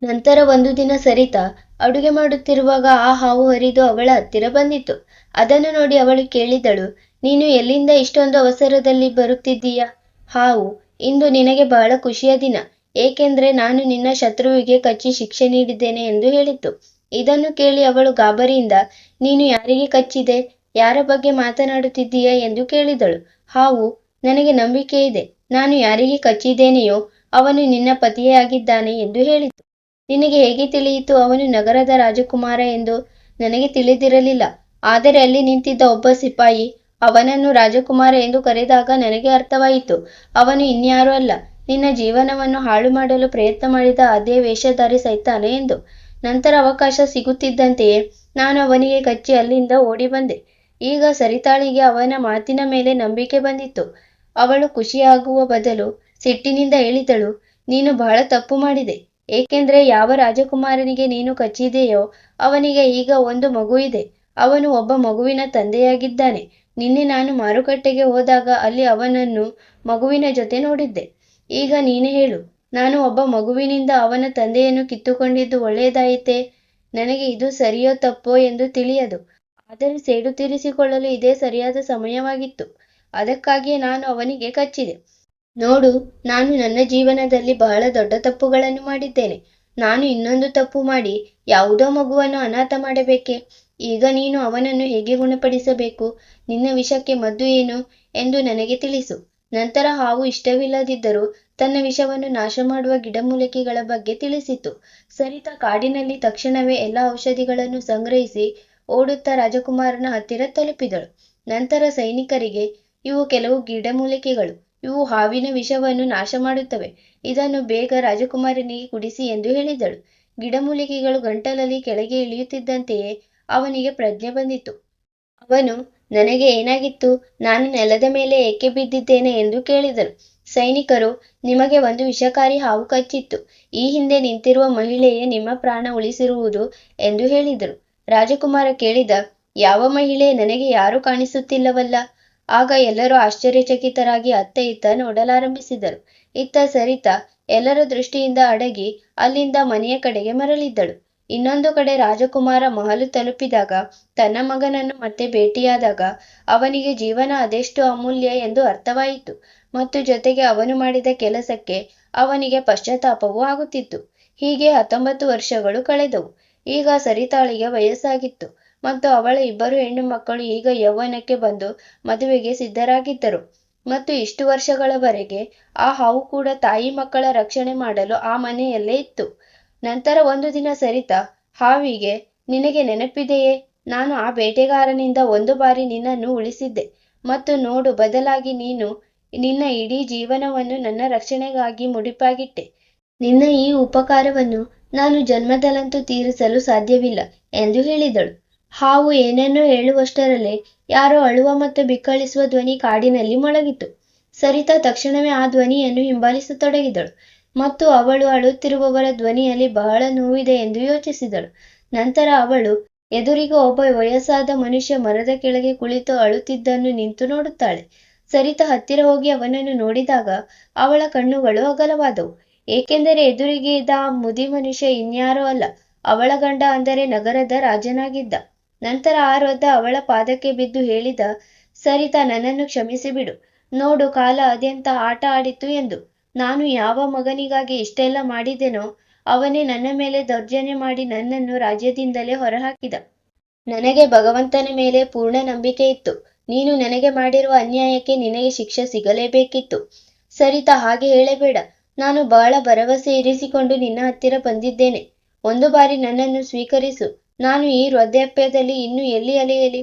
ನಂತರ ಒಂದು ದಿನ ಸರಿತಾ ಅಡುಗೆ ಮಾಡುತ್ತಿರುವಾಗ ಆ ಹಾವು ಹರಿದು ಅವಳ ಹತ್ತಿರ ಬಂದಿತು. ಅದನ್ನು ನೋಡಿ ಅವಳು ಕೇಳಿದಳು, ನೀನು ಎಲ್ಲಿಂದ ಇಷ್ಟೊಂದು ಅವಸರದಲ್ಲಿ ಬರುತ್ತಿದ್ದೀಯಾ? ಹಾವು, ಇಂದು ನಿನಗೆ ಬಹಳ ಖುಷಿಯ ದಿನ, ಏಕೆಂದ್ರೆ ನಾನು ನಿನ್ನ ಶತ್ರುವಿಗೆ ಕಚ್ಚಿ ಶಿಕ್ಷೆ ನೀಡಿದ್ದೇನೆ ಎಂದು ಹೇಳಿತು. ಇದನ್ನು ಕೇಳಿ ಅವಳು ಗಾಬರಿಯಿಂದ, ನೀನು ಯಾರಿಗೆ ಕಚ್ಚಿದೆ? ಯಾರ ಬಗ್ಗೆ ಮಾತನಾಡುತ್ತಿದ್ದೀಯಾ ಎಂದು ಕೇಳಿದಳು. ಹಾವು, ನನಗೆ ನಂಬಿಕೆ ಇದೆ, ನಾನು ಯಾರಿಗೆ ಕಚ್ಚಿದ್ದೇನೆಯೋ ಅವನು ನಿನ್ನ ಪತಿಯೇ ಆಗಿದ್ದಾನೆ ಎಂದು ಹೇಳಿತು. ನಿನಗೆ ಹೇಗೆ ತಿಳಿಯಿತು ಅವನು ನಗರದ ರಾಜಕುಮಾರ ಎಂದು? ನನಗೆ ತಿಳಿದಿರಲಿಲ್ಲ, ಆದರೆ ಅಲ್ಲಿ ನಿಂತಿದ್ದ ಒಬ್ಬ ಸಿಪಾಯಿ ಅವನನ್ನು ರಾಜಕುಮಾರ ಎಂದು ಕರೆದಾಗ ನನಗೆ ಅರ್ಥವಾಯಿತು. ಅವನು ಇನ್ಯಾರೂ ಅಲ್ಲ, ನಿನ್ನ ಜೀವನವನ್ನು ಹಾಳು ಮಾಡಲು ಪ್ರಯತ್ನ ಮಾಡಿದ ಅದೇ ವೇಷಧಾರಿ ಸೈತಾನ ಎಂದು. ನಂತರ ಅವಕಾಶ ಸಿಗುತ್ತಿದ್ದಂತೆಯೇ ನಾನು ಅವನಿಗೆ ಕಚ್ಚಿ ಅಲ್ಲಿಂದ ಓಡಿ ಬಂದೆ. ಈಗ ಸರಿತಾಳಿಗೆ ಅವನ ಮಾತಿನ ಮೇಲೆ ನಂಬಿಕೆ ಬಂದಿತ್ತು. ಅವಳು ಖುಷಿಯಾಗುವ ಬದಲು ಸಿಟ್ಟಿನಿಂದ ಹೇಳಿದಳು, ನೀನು ಬಹಳ ತಪ್ಪು ಮಾಡಿದೆ, ಏಕೆಂದ್ರೆ ಯಾವ ರಾಜಕುಮಾರನಿಗೆ ನೀನು ಕಚ್ಚಿದೆಯೋ ಅವನಿಗೆ ಈಗ ಒಂದು ಮಗು ಇದೆ. ಅವನು ಒಬ್ಬ ಮಗುವಿನ ತಂದೆಯಾಗಿದ್ದಾನೆ. ನಿನ್ನೆ ನಾನು ಮಾರುಕಟ್ಟೆಗೆ ಹೋದಾಗ ಅಲ್ಲಿ ಅವನನ್ನು ಮಗುವಿನ ಜೊತೆ ನೋಡಿದ್ದೆ. ಈಗ ನೀನೇ ಹೇಳು, ನಾನು ಒಬ್ಬ ಮಗುವಿನಿಂದ ಅವನ ತಂದೆಯನ್ನು ಕಿತ್ತುಕೊಂಡಿದ್ದು ಒಳ್ಳೆಯದಾಯಿತೇ? ನನಗೆ ಇದು ಸರಿಯೋ ತಪ್ಪೋ ಎಂದು ತಿಳಿಯದು, ಆದರೆ ಸೇಡು ತೀರಿಸಿಕೊಳ್ಳಲು ಇದೇ ಸರಿಯಾದ ಸಮಯವಾಗಿತ್ತು. ಅದಕ್ಕಾಗಿಯೇ ನಾನು ಅವನಿಗೆ ಕಚ್ಚಿದೆ. ನೋಡು, ನಾನು ನನ್ನ ಜೀವನದಲ್ಲಿ ಬಹಳ ದೊಡ್ಡ ತಪ್ಪುಗಳನ್ನು ಮಾಡಿದ್ದೇನೆ. ನಾನು ಇನ್ನೊಂದು ತಪ್ಪು ಮಾಡಿ ಯಾವುದೋ ಮಗುವನ್ನು ಅನಾಥ ಮಾಡಬೇಕೆ? ಈಗ ನೀನು ಅವನನ್ನು ಹೇಗೆ ಗುಣಪಡಿಸಬೇಕು? ನಿನ್ನ ವಿಷಕ್ಕೆ ಮದ್ದು ಏನು ಎಂದು ನನಗೆ ತಿಳಿಸು. ನಂತರ ಹಾವು ಇಷ್ಟವಿಲ್ಲದಿದ್ದರೂ ತನ್ನ ವಿಷವನ್ನು ನಾಶ ಮಾಡುವ ಗಿಡಮೂಲಿಕೆಗಳ ಬಗ್ಗೆ ತಿಳಿಸಿತು. ಸರಿತಾ ಕಾಡಿನಲ್ಲಿ ತಕ್ಷಣವೇ ಎಲ್ಲ ಔಷಧಿಗಳನ್ನು ಸಂಗ್ರಹಿಸಿ ಓಡುತ್ತಾ ರಾಜಕುಮಾರನ ಹತ್ತಿರ ತಲುಪಿದಳು. ನಂತರ ಸೈನಿಕರಿಗೆ, ಇವು ಕೆಲವು ಗಿಡಮೂಲಿಕೆಗಳು, ಇವು ಹಾವಿನ ವಿಷವನ್ನು ನಾಶ ಮಾಡುತ್ತವೆ, ಇದನ್ನು ಬೇಗ ರಾಜಕುಮಾರನಿಗೆ ಕುಡಿಸಿ ಎಂದು ಹೇಳಿದಳು. ಗಿಡಮೂಲಿಕೆಗಳು ಗಂಟಲಲ್ಲಿ ಕೆಳಗೆ ಇಳಿಯುತ್ತಿದ್ದಂತೆಯೇ ಅವನಿಗೆ ಪ್ರಜ್ಞೆ ಬಂದಿತು. ಅವನು, ನನಗೆ ಏನಾಗಿತ್ತು? ನಾನು ನೆಲದ ಮೇಲೆ ಏಕೆ ಬಿದ್ದಿದ್ದೇನೆ ಎಂದು ಕೇಳಿದನು. ಸೈನಿಕರು, ನಿಮಗೆ ಒಂದು ವಿಷಕಾರಿ ಹಾವು ಕಚ್ಚಿತ್ತು. ಈ ಹಿಂದೆ ನಿಂತಿರುವ ಮಹಿಳೆಯೇ ನಿಮ್ಮ ಪ್ರಾಣ ಉಳಿಸಿರುವುದು ಎಂದು ಹೇಳಿದರು. ರಾಜಕುಮಾರ ಕೇಳಿದ, ಯಾವ ಮಹಿಳೆ? ನನಗೆ ಯಾರೂ ಕಾಣಿಸುತ್ತಿಲ್ಲವಲ್ಲ. ಆಗ ಎಲ್ಲರೂ ಆಶ್ಚರ್ಯಚಕಿತರಾಗಿ ಅತ್ತ ಇತ್ತ ನೋಡಲಾರಂಭಿಸಿದರು. ಇತ್ತ ಸರಿತಾ ಎಲ್ಲರ ದೃಷ್ಟಿಯಿಂದ ಅಡಗಿ ಅಲ್ಲಿಂದ ಮನೆಯ ಕಡೆಗೆ ಮರಳಿದ್ದಳು. ಇನ್ನೊಂದು ಕಡೆ ರಾಜಕುಮಾರ ಮಹಲು ತಲುಪಿದಾಗ ತನ್ನ ಮಗನನ್ನು ಮತ್ತೆ ಭೇಟಿಯಾದಾಗ ಅವನಿಗೆ ಜೀವನ ಅದೆಷ್ಟು ಅಮೂಲ್ಯ ಎಂದು ಅರ್ಥವಾಯಿತು. ಮತ್ತು ಜೊತೆಗೆ ಅವನು ಮಾಡಿದ ಕೆಲಸಕ್ಕೆ ಅವನಿಗೆ ಪಶ್ಚಾತ್ತಾಪವೂ ಆಗುತ್ತಿತ್ತು. ಹೀಗೆ 19 ವರ್ಷಗಳು ಕಳೆದವು. ಈಗ ಸರಿತಾಳಿಗೆ ವಯಸ್ಸಾಗಿತ್ತು ಮತ್ತು ಅವಳ ಇಬ್ಬರು ಹೆಣ್ಣು ಮಕ್ಕಳು ಈಗ ಯೌವನಕ್ಕೆ ಬಂದು ಮದುವೆಗೆ ಸಿದ್ಧರಾಗಿದ್ದರು. ಮತ್ತು ಇಷ್ಟು ವರ್ಷಗಳವರೆಗೆ ಆ ಹಾವು ಕೂಡ ತಾಯಿ ಮಕ್ಕಳ ರಕ್ಷಣೆ ಮಾಡಲು ಆ ಮನೆಯಲ್ಲೇ ಇತ್ತು. ನಂತರ ಒಂದು ದಿನ ಸರಿತಾ ಹಾವಿಗೆ, ನಿನಗೆ ನೆನಪಿದೆಯೇ, ನಾನು ಆ ಬೇಟೆಗಾರನಿಂದ ಒಂದು ಬಾರಿ ನಿನ್ನನ್ನು ಉಳಿಸಿದ್ದೆ, ಮತ್ತು ನೋಡು, ಬದಲಾಗಿ ನೀನು ನಿನ್ನ ಇಡೀ ಜೀವನವನ್ನು ನನ್ನ ರಕ್ಷಣೆಗಾಗಿ ಮುಡಿಪಾಗಿಟ್ಟೆ. ನಿನ್ನ ಈ ಉಪಕಾರವನ್ನು ನಾನು ಜನ್ಮದಲ್ಲಂತೂ ತೀರಿಸಲು ಸಾಧ್ಯವಿಲ್ಲ ಎಂದು ಹೇಳಿದಳು. ಹಾವು ಏನನ್ನೋ ಹೇಳುವಷ್ಟರಲ್ಲೇ ಯಾರೋ ಅಳುವ ಮತ್ತು ಬಿಕ್ಕಳಿಸುವ ಧ್ವನಿ ಕಾಡಿನಲ್ಲಿ ಮೊಳಗಿತು. ಸರಿತಾ ತಕ್ಷಣವೇ ಆ ಧ್ವನಿಯನ್ನು ಹಿಂಬಾಲಿಸತೊಡಗಿದಳು ಮತ್ತು ಅವಳು ಅಳುತ್ತಿರುವವರ ಧ್ವನಿಯಲ್ಲಿ ಬಹಳ ನೋವಿದೆ ಎಂದು ಯೋಚಿಸಿದಳು. ನಂತರ ಅವಳು ಎದುರಿಗೆ ಒಬ್ಬ ವಯಸ್ಸಾದ ಮನುಷ್ಯ ಮರದ ಕೆಳಗೆ ಕುಳಿತು ಅಳುತ್ತಿದ್ದನ್ನು ನಿಂತು ನೋಡುತ್ತಾಳೆ. ಸರಿತಾ ಹತ್ತಿರ ಹೋಗಿ ಅವನನ್ನು ನೋಡಿದಾಗ ಅವಳ ಕಣ್ಣುಗಳು ಅಗಲವಾದವು, ಏಕೆಂದರೆ ಎದುರಿಗೆ ಇದ್ದ ಆ ಮುದಿ ಮನುಷ್ಯ ಇನ್ಯಾರೋ ಅಲ್ಲ, ಅವಳ ಗಂಡ, ಅಂದರೆ ನಗರದ ರಾಜನಾಗಿದ್ದ. ನಂತರ ಆ ವೃದ್ಧ ಅವಳ ಪಾದಕ್ಕೆ ಬಿದ್ದು ಹೇಳಿದ, ಸರಿತಾ, ನನ್ನನ್ನು ಕ್ಷಮಿಸಿಬಿಡು. ನೋಡು, ಕಾಲ ಅದೆಂಥ ಆಟ ಆಡಿತು ಎಂದು. ನಾನು ಯಾವ ಮಗನಿಗಾಗಿ ಇಷ್ಟೆಲ್ಲ ಮಾಡಿದೆನೋ ಅವನೇ ನನ್ನ ಮೇಲೆ ದೌರ್ಜನ್ಯ ಮಾಡಿ ನನ್ನನ್ನು ರಾಜ್ಯದಿಂದಲೇ ಹೊರಹಾಕಿದ. ನನಗೆ ಭಗವಂತನ ಮೇಲೆ ಪೂರ್ಣ ನಂಬಿಕೆ ಇತ್ತು. ನೀನು ನನಗೆ ಮಾಡಿರುವ ಅನ್ಯಾಯಕ್ಕೆ ನಿನಗೆ ಶಿಕ್ಷೆ ಸಿಗಲೇಬೇಕಿತ್ತು. ಸರಿತಾ, ಹಾಗೆ ಹೇಳಬೇಡ. ನಾನು ಬಹಳ ಭರವಸೆ ಇರಿಸಿಕೊಂಡು ನಿನ್ನ ಹತ್ತಿರ ಬಂದಿದ್ದೇನೆ. ಒಂದು ಬಾರಿ ನನ್ನನ್ನು ಸ್ವೀಕರಿಸು. ನಾನು ಈ ವೃದ್ಧಾಪ್ಯದಲ್ಲಿ ಇನ್ನು ಎಲ್ಲಿ ಅಲೆಯಲಿ?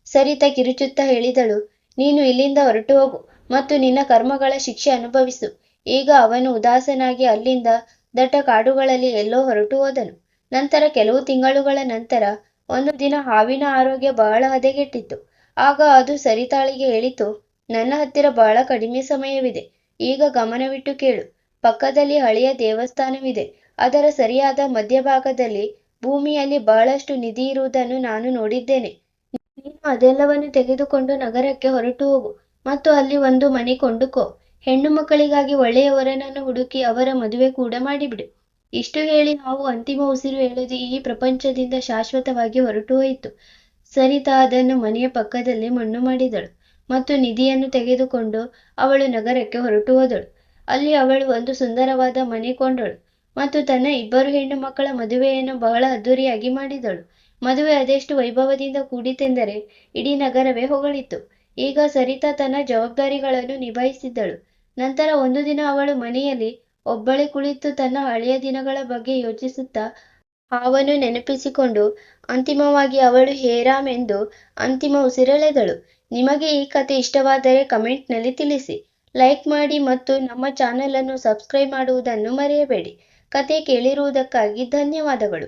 ಸರಿತಾ ಕಿರುಚುತ್ತಾ ಹೇಳಿದಳು, ನೀನು ಇಲ್ಲಿಂದ ಹೊರಟು ಹೋಗು ಮತ್ತು ನಿನ್ನ ಕರ್ಮಗಳ ಶಿಕ್ಷೆ ಅನುಭವಿಸು. ಈಗ ಅವನು ಉದಾಸನಾಗಿ ಅಲ್ಲಿಂದ ದಟ್ಟ ಕಾಡುಗಳಲ್ಲಿ ಎಲ್ಲೋ ಹೊರಟು ಹೋದನು. ನಂತರ ಕೆಲವು ತಿಂಗಳುಗಳ ನಂತರ ಒಂದು ದಿನ ಹಾವಿನ ಆರೋಗ್ಯ ಬಹಳ ಹದಗೆಟ್ಟಿತ್ತು. ಆಗ ಅದು ಸರಿತಾಳಿಗೆ ಹೇಳಿತು, ನನ್ನ ಹತ್ತಿರ ಬಹಳ ಕಡಿಮೆ ಸಮಯವಿದೆ. ಈಗ ಗಮನವಿಟ್ಟು ಕೇಳು. ಪಕ್ಕದಲ್ಲಿ ಹಳೆಯ ದೇವಸ್ಥಾನವಿದೆ. ಅದರ ಸರಿಯಾದ ಮಧ್ಯಭಾಗದಲ್ಲಿ ಭೂಮಿಯಲ್ಲಿ ಬಹಳಷ್ಟು ನಿಧಿ ಇರುವುದನ್ನು ನಾನು ನೋಡಿದ್ದೇನೆ. ನೀನು ಅದೆಲ್ಲವನ್ನು ತೆಗೆದುಕೊಂಡು ನಗರಕ್ಕೆ ಹೊರಟು ಹೋಗು ಮತ್ತು ಅಲ್ಲಿ ಒಂದು ಮನೆ ಕೊಂಡುಕೋ. ಹೆಣ್ಣು ಮಕ್ಕಳಿಗಾಗಿ ಒಳ್ಳೆಯ ವರನನ್ನು ಹುಡುಕಿ ಅವರ ಮದುವೆ ಕೂಡ ಮಾಡಿಬಿಡು. ಇಷ್ಟು ಹೇಳಿ ಹಾವು ಅಂತಿಮ ಉಸಿರು ಎಳೆದು ಈ ಪ್ರಪಂಚದಿಂದ ಶಾಶ್ವತವಾಗಿ ಹೊರಟು ಹೋಯಿತು. ಸರಿತಾ ಅದನ್ನು ಮನೆಯ ಪಕ್ಕದಲ್ಲಿ ಮಣ್ಣು ಮಾಡಿದಳು ಮತ್ತು ನಿಧಿಯನ್ನು ತೆಗೆದುಕೊಂಡು ಅವಳು ನಗರಕ್ಕೆ ಹೊರಟು ಹೋದಳು. ಅಲ್ಲಿ ಅವಳು ಒಂದು ಸುಂದರವಾದ ಮನೆ ಕೊಂಡಳು ಮತ್ತು ತನ್ನ 2 ಹೆಣ್ಣು ಮಕ್ಕಳ ಮದುವೆಯನ್ನು ಬಹಳ ಅದ್ದೂರಿಯಾಗಿ ಮಾಡಿದಳು. ಮದುವೆ ಅದೆಷ್ಟು ವೈಭವದಿಂದ ಕೂಡಿತೆಂದರೆ ಇಡೀ ನಗರವೇ ಹೊಗಳಿತು. ಈಗ ಸರಿತಾ ತನ್ನ ಜವಾಬ್ದಾರಿಗಳನ್ನು ನಿಭಾಯಿಸಿದ್ದಳು. ನಂತರ ಒಂದು ದಿನ ಅವಳು ಮನೆಯಲ್ಲಿ ಒಬ್ಬಳೇ ಕುಳಿತು ತನ್ನ ಹಳೆಯ ದಿನಗಳ ಬಗ್ಗೆ ಯೋಚಿಸುತ್ತಾ ಹಾವನ್ನು ನೆನಪಿಸಿಕೊಂಡು ಅಂತಿಮವಾಗಿ ಅವಳು ಹೇರಾಮ್ ಎಂದು ಅಂತಿಮ ಉಸಿರೆಳೆದಳು. ನಿಮಗೆ ಈ ಕಥೆ ಇಷ್ಟವಾದರೆ ಕಮೆಂಟ್ನಲ್ಲಿ ತಿಳಿಸಿ, ಲೈಕ್ ಮಾಡಿ ಮತ್ತು ನಮ್ಮ ಚಾನೆಲ್ ಅನ್ನು ಸಬ್ಸ್ಕ್ರೈಬ್ ಮಾಡುವುದನ್ನು ಮರೆಯಬೇಡಿ. ಕಥೆ ಕೇಳಿರುವುದಕ್ಕಾಗಿ ಧನ್ಯವಾದಗಳು.